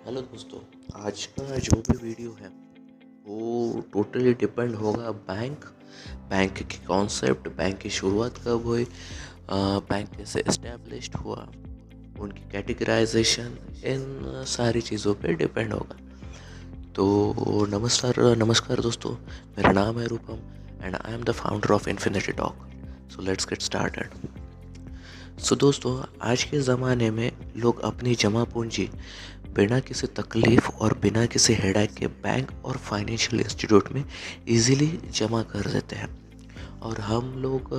Hello दोस्तों। आज का जो भी वीडियो है वो टोटली डिपेंड होगा बैंक के कॉन्सेप्ट, बैंक की शुरुआत कब हुई, बैंक कैसे इस्टेब्लिश्ड हुआ, उनकी कैटेगराइजेशन, इन सारी चीज़ों पे डिपेंड होगा। तो नमस्कार नमस्कार दोस्तों, मेरा नाम है Rupam and I am the founder of Infinity Talk. So let's get started. So दोस्तों, आज के ज़माने में लोग अपनी जमा पूंजी बिना किसी तकलीफ़ और बिना किसी हेडेक के बैंक और फाइनेंशियल इंस्टीट्यूट में इजीली जमा कर देते हैं। और हम लोग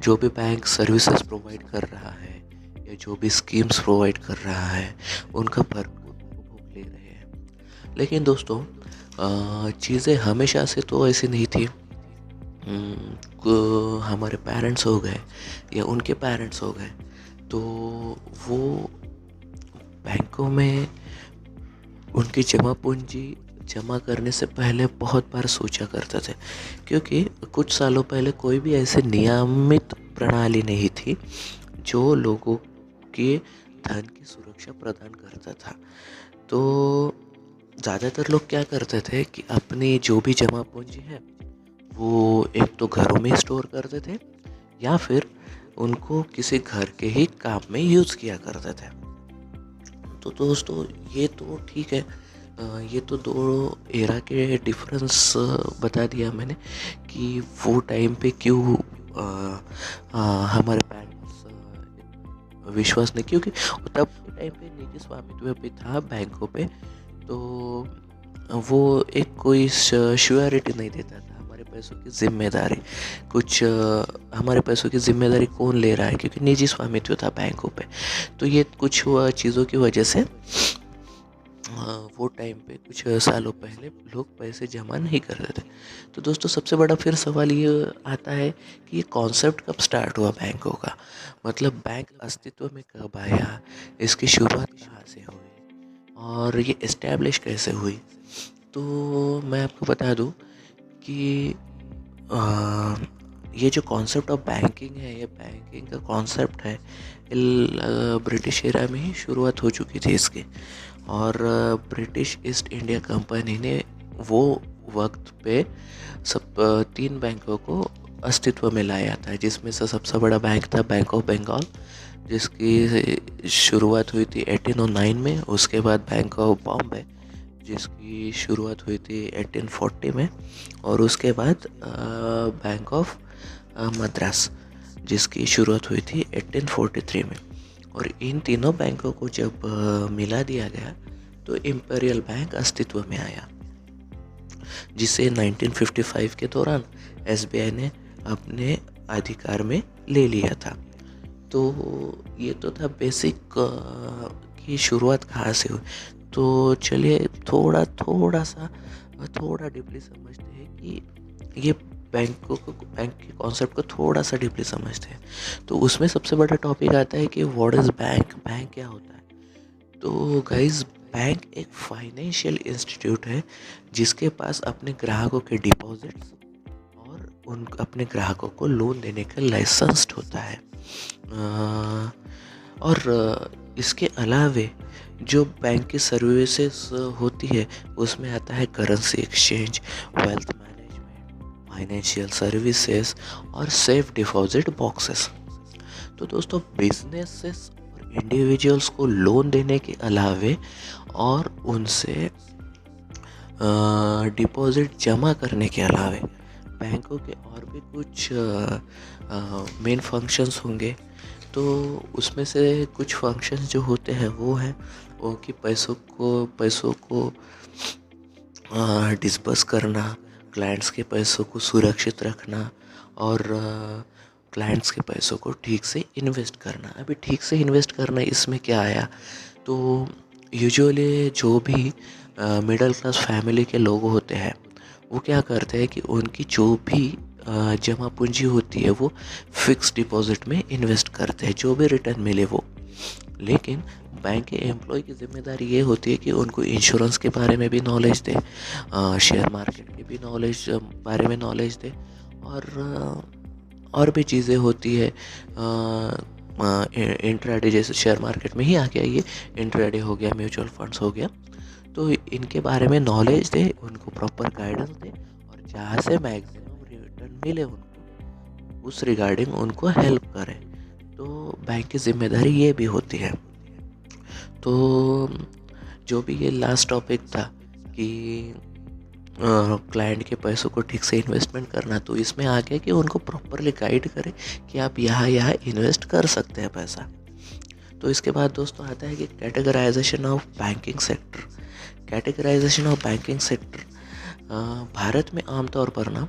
जो भी बैंक सर्विसेज प्रोवाइड कर रहा है या जो भी स्कीम्स प्रोवाइड कर रहा है उनका भरपूर उपभोग ले रहे हैं। लेकिन दोस्तों, चीज़ें हमेशा से तो ऐसी नहीं थी। हमारे पेरेंट्स हो गए या उनके पेरेंट्स हो गए तो वो बैंकों में उनकी जमा पूंजी जमा करने से पहले बहुत बार सोचा करते थे, क्योंकि कुछ सालों पहले कोई भी ऐसे नियमित प्रणाली नहीं थी जो लोगों के धन की सुरक्षा प्रदान करता था। तो ज़्यादातर लोग क्या करते थे कि अपनी जो भी जमा पूंजी है वो एक तो घरों में स्टोर करते थे या फिर उनको किसी घर के ही काम में यूज़ किया करते थे। तो दोस्तों, ये तो ठीक है। ये तो दो एरा के डिफरेंस बता दिया मैंने कि वो टाइम पे क्यों हमारे पेरेंट्स विश्वास नहीं, क्योंकि तब के टाइम पे निजी स्वामित्व भी था बैंकों पे। तो वो एक कोई श्योरिटी नहीं देता था हमारे पैसों की जिम्मेदारी। हमारे पैसों की जिम्मेदारी कौन ले रहा है, क्योंकि निजी स्वामित्व था बैंकों पे। तो ये कुछ चीज़ों की वजह से वो टाइम पे कुछ सालों पहले लोग पैसे जमा नहीं करते थे। तो दोस्तों, सबसे बड़ा फिर सवाल ये आता है कि ये कॉन्सेप्ट कब स्टार्ट हुआ बैंकों का, मतलब बैंक अस्तित्व में कब आया, इसकी शुरुआत कहाँ से हुई और ये इस्टेब्लिश कैसे हुई। तो मैं आपको बता दूं कि ये जो कॉन्सेप्ट ऑफ बैंकिंग है, ये बैंकिंग का कॉन्सेप्ट है ब्रिटिश एरा में ही शुरुआत हो चुकी थी इसकी। और ब्रिटिश ईस्ट इंडिया कंपनी ने वो वक्त पे सब 3 बैंकों को अस्तित्व में लाया था, जिसमें से सबसे बड़ा बैंक था बैंक ऑफ बंगाल, जिसकी शुरुआत हुई थी 1809 में। उसके बाद बैंक ऑफ बॉम्बे, जिसकी शुरुआत हुई थी 1840 में। और उसके बाद बैंक ऑफ मद्रास, जिसकी शुरुआत हुई थी 1843 में। और इन तीनों बैंकों को जब मिला दिया गया तो इम्पेरियल बैंक अस्तित्व में आया, जिसे 1955 के दौरान एसबीआई ने अपने अधिकार में ले लिया था। तो ये तो था बेसिक की शुरुआत कहाँ से हुई। तो चलिए थोड़ा डीपली समझते हैं कि ये बैंक के कॉन्सेप्ट को थोड़ा सा डीपली समझते हैं। तो उसमें सबसे बड़ा टॉपिक आता है कि व्हाट इज़ बैंक, बैंक क्या होता है। तो गाइस, बैंक एक फाइनेंशियल इंस्टीट्यूट है जिसके पास अपने ग्राहकों के डिपॉजिट्स और उन अपने ग्राहकों को लोन देने का लाइसेंस्ड होता है। और इसके अलावे जो बैंक की सर्विसेज होती है उसमें आता है currency exchange, wealth management, financial services और सेफ डिपॉजिट बॉक्सेस। तो दोस्तों, बिजनेसेस और इंडिविजुअल्स को लोन देने के अलावे और उनसे डिपॉजिट जमा करने के अलावे बैंकों के और भी कुछ मेन फंक्शंस होंगे। तो उसमें से कुछ फंक्शंस जो होते हैं वो हैं वो कि पैसों को डिस्बर्स करना, क्लाइंट्स के पैसों को सुरक्षित रखना और क्लाइंट्स के पैसों को ठीक से इन्वेस्ट करना। अभी ठीक से इन्वेस्ट करना इसमें क्या आया, तो यूजुअली जो भी मिडिल क्लास फैमिली के लोग होते हैं वो क्या करते हैं कि उनकी जो भी जमा पूंजी होती है वो फिक्स डिपॉजिट में इन्वेस्ट करते हैं, जो भी रिटर्न मिले वो। लेकिन बैंक के एम्प्लॉय की जिम्मेदारी ये होती है कि उनको इंश्योरेंस के बारे में भी नॉलेज दे, शेयर मार्केट के भी बारे में नॉलेज दे और भी चीज़ें होती है। इंट्राडे जैसे शेयर मार्केट में ही आ गया, ये इंट्राडे हो गया, म्यूचुअल फंड्स हो गया। तो इनके बारे में नॉलेज दे, उनको प्रॉपर गाइडेंस दे, और जहाँ से मैक्सिमम रिटर्न मिले उनको उस रिगार्डिंग उनको हेल्प करें। तो बैंक की जिम्मेदारी ये भी होती है। तो जो भी ये लास्ट टॉपिक था कि क्लाइंट के पैसों को ठीक से इन्वेस्टमेंट करना, तो इसमें आ गया कि उनको प्रॉपरली गाइड करें कि आप यहाँ यहाँ इन्वेस्ट कर सकते हैं पैसा। तो इसके बाद दोस्तों आता है कि categorisation of banking sector. Categorisation of banking sector Bharat में आमतौर पर ना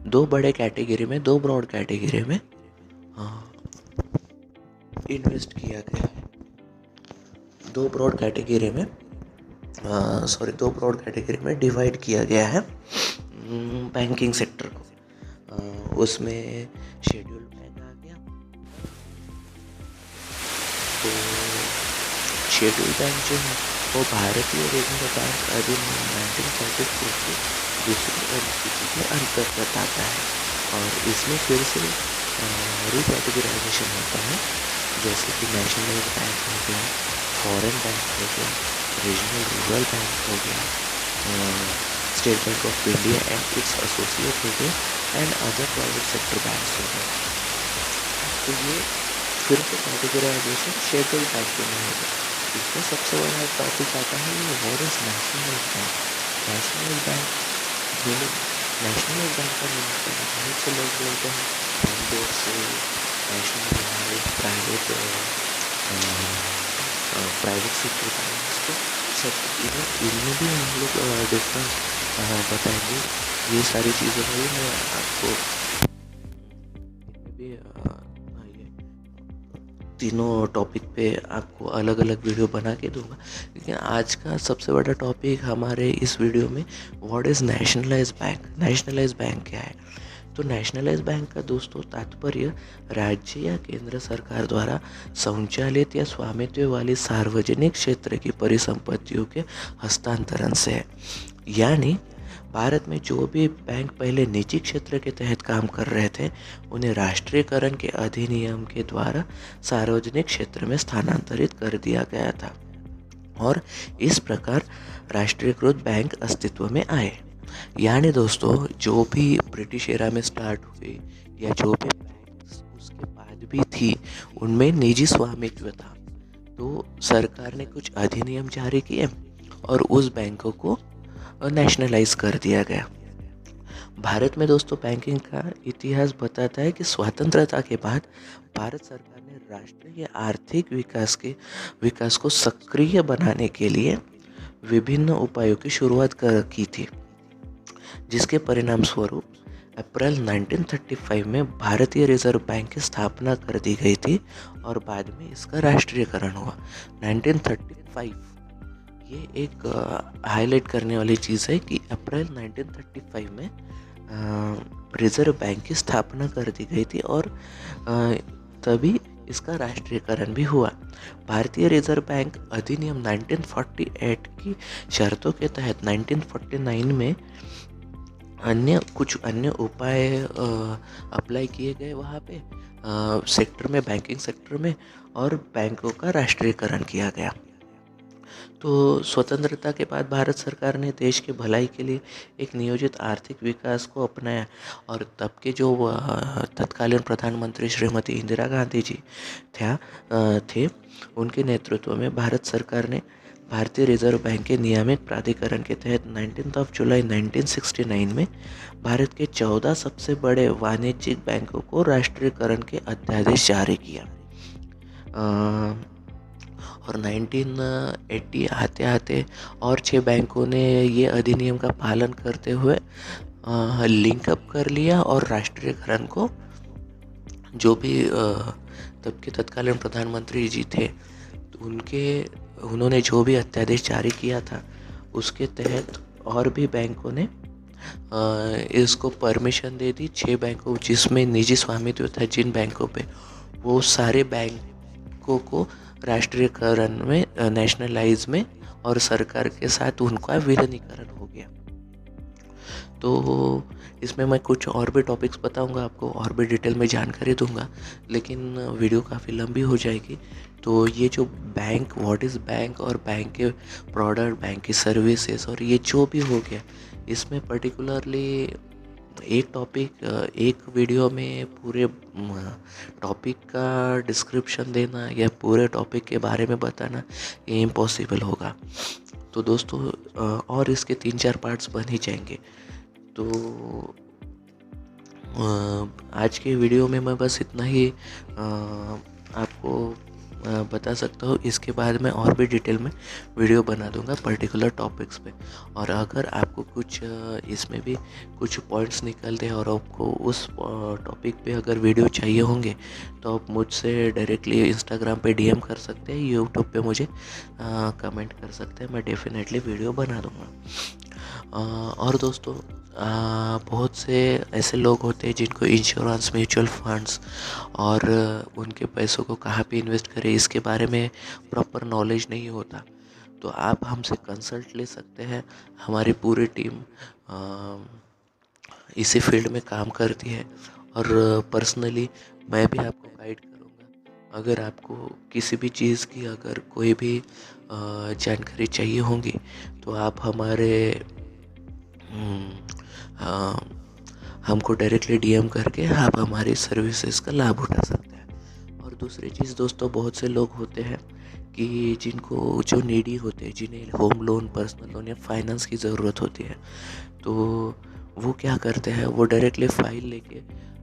दो बड़े कैटेगरी में, दो ब्रॉड कैटेगरी में इन्वेस्ट किया गया है। दो ब्रॉड कैटेगरी में डिवाइड किया गया है बैंकिंग सेक्टर को। उसमें शेड्यूल्ड बैंक आ गया। तो शेड्यूल्ड बैंक जो है वो भारतीय रिजर्व बैंक अधिनियम 1932 की दूसरी अनुसूची के अंतर्गत आता है, और इसमें फिर से रिकैटेगराइजेशन होता है, जैसे कि नेशनलाइज्ड बैंक हो गया, फॉरेन बैंक हो गया, रीजनल रूरल बैंक हो गया, state bank of India and it's associate हो गए, and other private sector banks हो गए। तो ये फिर से कैटेगराइजेशन शेड्यूल्ड बैंक में होगा। इसमें सबसे बड़ा टॉपिक आता है what is nationalised bank. Nationalised bank nationalised bank का बहुत से लोग बोलते हैं बैंक से नेशनलाइज्ड प्राइवेट सेक्टर बैंक्स, तो सब इनमें भी हम लोग डिफरेंस बताएंगे। ये सारी चीज़ें भाई मैं आपको इनमें भी ये तीनों टॉपिक पे आपको अलग अलग वीडियो बना के दूंगा। लेकिन आज का सबसे बड़ा टॉपिक हमारे इस वीडियो में what is nationalised bank. Nationalised bank क्या है? तो नेशनलाइज्ड बैंक का दोस्तों तात्पर्य राज्य या केंद्र सरकार द्वारा संचालित या स्वामित्व वाली सार्वजनिक क्षेत्र की परिसंपत्तियों के हस्तांतरण से है। यानी भारत में जो भी बैंक पहले निजी क्षेत्र के तहत काम कर रहे थे, उन्हें राष्ट्रीयकरण के अधिनियम के द्वारा सार्वजनिक क्षेत्र में स्थानांतरित कर दिया गया था, और इस प्रकार राष्ट्रीयकृत बैंक अस्तित्व में आए। यानी दोस्तों जो भी ब्रिटिश एरा में स्टार्ट हुए या जो भी बैंक्स उसके बाद भी थी, उनमें निजी स्वामित्व था। तो सरकार ने कुछ अधिनियम जारी किए और उस बैंकों को नेशनलाइज कर दिया गया। भारत में दोस्तों बैंकिंग का इतिहास बताता है कि स्वतंत्रता के बाद भारत सरकार ने राष्ट्रीय आर्थिक विकास को सक्रिय बनाने के लिए विभिन्न उपायों की शुरुआत की थी, जिसके परिणाम स्वरूप अप्रैल 1935 में भारतीय रिजर्व बैंक की स्थापना कर दी गई थी, और बाद में इसका राष्ट्रीयकरण हुआ 1935। ये एक हाईलाइट करने वाली चीज़ है कि अप्रैल 1935 में रिजर्व बैंक की स्थापना कर दी गई थी, और तभी इसका राष्ट्रीयकरण भी हुआ। भारतीय रिजर्व बैंक अधिनियम 1948 की शर्तों के तहत 1949 में कुछ अन्य उपाय अप्लाई किए गए वहाँ पे सेक्टर में, बैंकिंग सेक्टर में, और बैंकों का राष्ट्रीयकरण किया गया। तो स्वतंत्रता के बाद भारत सरकार ने देश के भलाई के लिए एक नियोजित आर्थिक विकास को अपनाया, और तब के जो तत्कालीन प्रधानमंत्री श्रीमती इंदिरा गांधी जी थे, उनके नेतृत्व में भारत सरकार ने भारतीय रिजर्व बैंक के नियामक प्राधिकरण के तहत 19 जुलाई 1969 में भारत के 14 सबसे बड़े वाणिज्यिक बैंकों को राष्ट्रीयकरण के अध्यादेश जारी किया। और 1980 आते आते और 6 बैंकों ने ये अधिनियम का पालन करते हुए लिंकअप कर लिया, और राष्ट्रीयकरण को जो भी तब के तत्कालीन प्रधानमंत्री जी थे उन्होंने जो भी अध्यादेश जारी किया था, उसके तहत और भी बैंकों ने इसको परमिशन दे दी। 6 बैंकों जिसमें निजी स्वामित्व था जिन बैंकों पे, वो सारे बैंकों को राष्ट्रीयकरण में, नेशनलाइज में, और सरकार के साथ उनका विलीनीकरण हो गया। तो इसमें मैं कुछ और भी टॉपिक्स बताऊंगा आपको, और भी डिटेल में जानकारी दूंगा, लेकिन वीडियो काफ़ी लंबी हो जाएगी। तो ये जो बैंक, व्हाट इज़ बैंक, और बैंक के प्रोडक्ट, बैंक की सर्विसेज, और ये जो भी हो गया, इसमें पर्टिकुलरली एक टॉपिक, एक वीडियो में पूरे टॉपिक का डिस्क्रिप्शन देना या पूरे टॉपिक के बारे में बताना, ये इम्पॉसिबल होगा। तो दोस्तों और इसके 3-4 पार्ट्स बन ही जाएंगे। तो आज के वीडियो में मैं बस इतना ही आपको बता सकता हूँ। इसके बाद मैं और भी डिटेल में वीडियो बना दूंगा पर्टिकुलर टॉपिक्स पे। और अगर आपको कुछ इसमें भी कुछ पॉइंट्स निकलते हैं और आपको उस टॉपिक पे अगर वीडियो चाहिए होंगे, तो आप मुझसे डायरेक्टली इंस्टाग्राम पे डीएम कर सकते हैं, यूट्यूब पे मुझे कमेंट कर सकते हैं, मैं डेफिनेटली वीडियो बना दूंगा। और दोस्तों बहुत से ऐसे लोग होते हैं जिनको इंश्योरेंस, म्यूचुअल फंड्स और उनके पैसों को कहाँ पे इन्वेस्ट करें इसके बारे में प्रॉपर नॉलेज नहीं होता। तो आप हमसे कंसल्ट ले सकते हैं। हमारी पूरी टीम इसी फील्ड में काम करती है, और पर्सनली मैं भी आपको गाइड करूँगा। अगर आपको किसी भी चीज़ की अगर कोई भी जानकारी चाहिए होगी, तो आप हमारे हमको डायरेक्टली डीएम करके आप हमारी सर्विसेज का लाभ उठा सकते हैं। और दूसरी चीज़ दोस्तों, बहुत से लोग होते हैं कि जिनको, जो नीडी होते हैं, जिन्हें होम लोन, पर्सनल लोन या फाइनेंस की ज़रूरत होती है, तो वो क्या करते हैं, वो डायरेक्टली फाइल लेके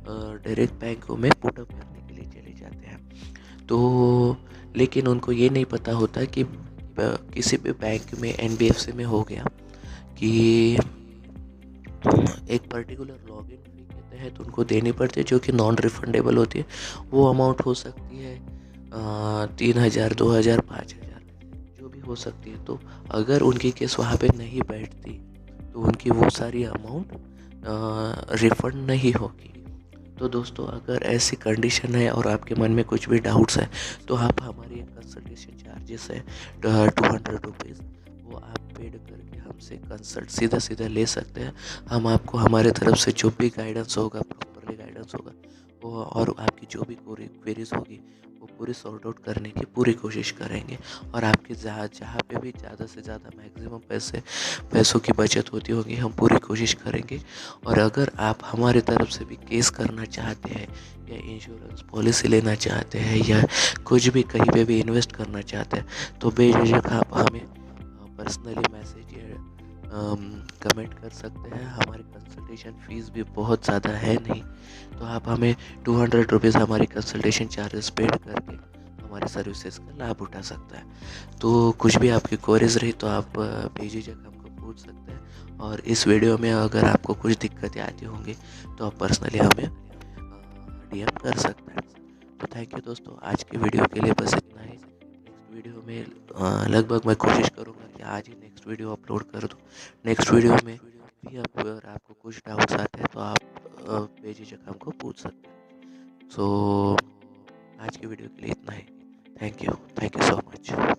डायरेक्ट बैंकों में पुटअप करने के लिए चले जाते हैं। तो लेकिन उनको ये नहीं पता होता कि किसी भी बैंक में, एनबीएफसी में हो गया कि एक पर्टिकुलर लॉगिन फी के तहत उनको देनी पड़ती है, जो कि नॉन रिफंडेबल होती है। वो अमाउंट हो सकती है 3,000, 2,000, 5,000, जो भी हो सकती है। तो अगर उनकी केस वहाँ पे नहीं बैठती, तो उनकी वो सारी अमाउंट रिफंड नहीं होगी। तो दोस्तों अगर ऐसी कंडीशन है और आपके मन में कुछ भी डाउट्स है, तो आप हमारी एक कंसल्टेशन चार्जेस है 200 रुपीज़, वो आप पेड करके हमसे कंसल्ट सीधा सीधा ले सकते हैं। हम आपको हमारे तरफ से जो भी गाइडेंस होगा, प्रॉपरली गाइडेंस होगा, वो और आपकी जो भी क्वेरीज होगी, वो पूरी सॉर्ट आउट करने की पूरी कोशिश करेंगे। और आपके जहाँ जहाँ पे भी ज़्यादा से ज़्यादा मैक्सिमम पैसों की बचत होती होगी, हम पूरी कोशिश करेंगे। और अगर आप हमारे तरफ से भी केस करना चाहते हैं, या इंश्योरेंस पॉलिसी लेना चाहते हैं, या कुछ भी कहीं पे भी इन्वेस्ट करना चाहते हैं, तो बेझिझक आप हमें पर्सनली मैसेज या कमेंट कर सकते हैं। हमारी कंसल्टेशन फ़ीस भी बहुत ज़्यादा है नहीं, तो आप हमें 200 रुपीज़ हमारी कंसल्टेशन चार्जेस पेड करके हमारे सर्विसेज का लाभ उठा सकता है। तो कुछ भी आपकी क्वेरीज रही तो आप बेझिझक हमको पूछ सकते हैं। और इस वीडियो में अगर आपको कुछ दिक्कतें आती होंगी, तो आप पर्सनली हमें डीएम कर सकते हैं। तो थैंक यू दोस्तों, आज की वीडियो के लिए बस इतना ही। नेक्स्ट वीडियो में लगभग मैं कोशिश करूँगा कि आज ही नेक्स्ट वीडियो अपलोड कर दूँ। नेक्स्ट वीडियो में भी अगर आपको कुछ डाउट्स आते हैं, तो आप बेझिझक हमको पूछ सकते हैं। सो आज की वीडियो के लिए इतना ही। Thank you so much.